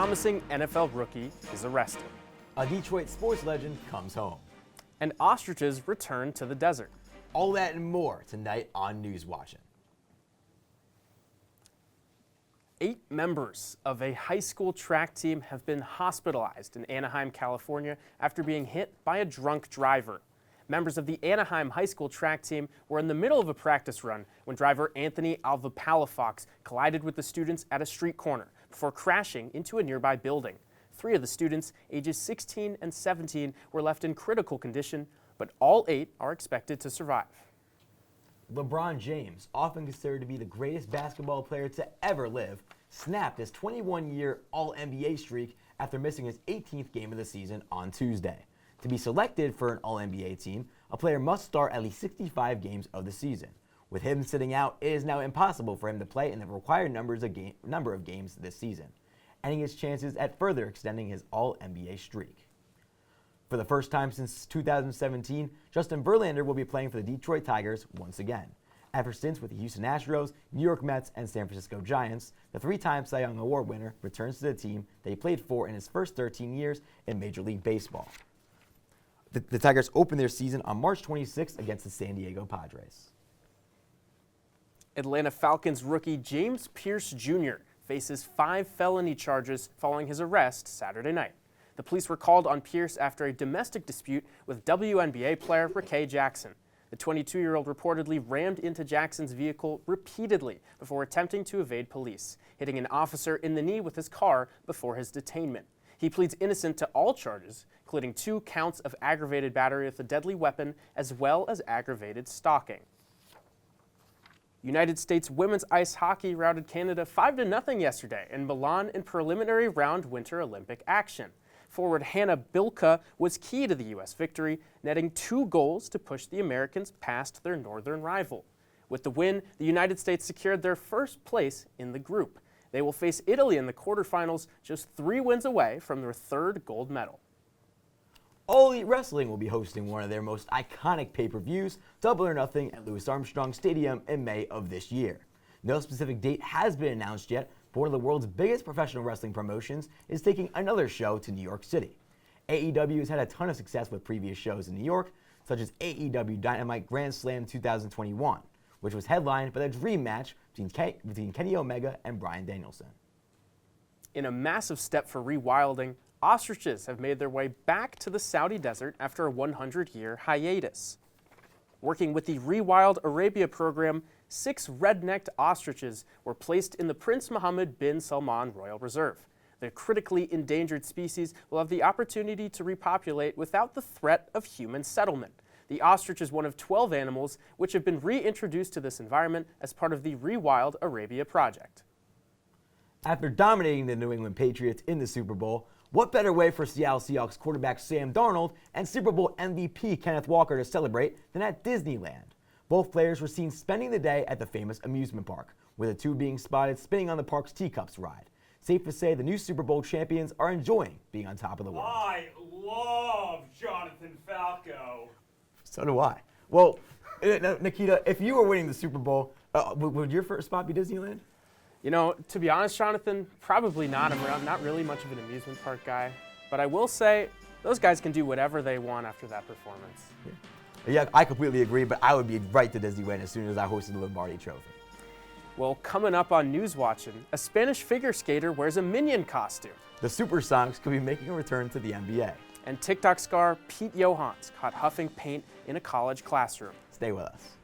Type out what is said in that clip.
promising NFL rookie is arrested. A Detroit sports legend comes home. And ostriches return to the desert. All that and more tonight on News Watching. 8 members of a high school track team have been hospitalized in Anaheim, California after being hit by a drunk driver. Members of the Anaheim High School track team were in the middle of a practice run when driver Anthony Alvapalafox collided with the students at a street corner before crashing into a nearby building. 3 of the students, ages 16 and 17, were left in critical condition, but all 8 are expected to survive. LeBron James, often considered to be the greatest basketball player to ever live, snapped his 21-year All-NBA streak after missing his 18th game of the season on Tuesday. To be selected for an All-NBA team, a player must start at least 65 games of the season. With him sitting out, it is now impossible for him to play in the required number of games this season, ending his chances at further extending his All-NBA streak. For the first time since 2017, Justin Verlander will be playing for the Detroit Tigers once again. After stints with the Houston Astros, New York Mets, and San Francisco Giants, the 3-time Cy Young Award winner returns to the team that he played for in his first 13 years in Major League Baseball. The Tigers open their season on March 26th against the San Diego Padres. Atlanta Falcons rookie James Pierce Jr. faces 5 felony charges following his arrest Saturday night. The police were called on Pierce after a domestic dispute with WNBA player Rickey Jackson. The 22-year-old reportedly rammed into Jackson's vehicle repeatedly before attempting to evade police, hitting an officer in the knee with his car before his detainment. He pleads innocent to all charges, including 2 counts of aggravated battery with a deadly weapon as well as aggravated stalking. United States women's ice hockey routed Canada 5-0 yesterday in Milan in preliminary round Winter Olympic action. Forward Hannah Bilka was key to the U.S. victory, netting 2 goals to push the Americans past their northern rival. With the win, the United States secured their first place in the group. They will face Italy in the quarterfinals, just 3 wins away from their 3rd gold medal. All Elite Wrestling will be hosting one of their most iconic pay-per-views, Double or Nothing, at Louis Armstrong Stadium in May of this year. No specific date has been announced yet, but one of the world's biggest professional wrestling promotions is taking another show to New York City. AEW has had a ton of success with previous shows in New York, such as AEW Dynamite Grand Slam 2021, which was headlined by the dream match between Kenny Omega and Bryan Danielson. In a massive step for rewilding, ostriches have made their way back to the Saudi desert after a 100-year hiatus. Working with the Rewild Arabia program, 6 red-necked ostriches were placed in the Prince Mohammed bin Salman Royal Reserve. The critically endangered species will have the opportunity to repopulate without the threat of human settlement. The ostrich is one of 12 animals which have been reintroduced to this environment as part of the Rewild Arabia project. After dominating the New England Patriots in the Super Bowl, what better way for Seattle Seahawks quarterback Sam Darnold and Super Bowl MVP Kenneth Walker to celebrate than at Disneyland? Both players were seen spending the day at the famous amusement park, with the 2 being spotted spinning on the park's Teacups ride. Safe to say the new Super Bowl champions are enjoying being on top of the world. I love Jonathan Falco. So do I. Well, Nikita, if you were winning the Super Bowl, would your first spot be Disneyland? You know, to be honest, Jonathan, probably not. I'm not really much of an amusement park guy. But I will say, those guys can do whatever they want after that performance. Yeah, I completely agree, but I would be right to Disneyland as soon as I hosted the Lombardi Trophy. Well, coming up on News Watching, a Spanish figure skater wears a Minion costume. The Supersonics could be making a return to the NBA. And TikTok star Pete Johans caught huffing paint in a college classroom. Stay with us.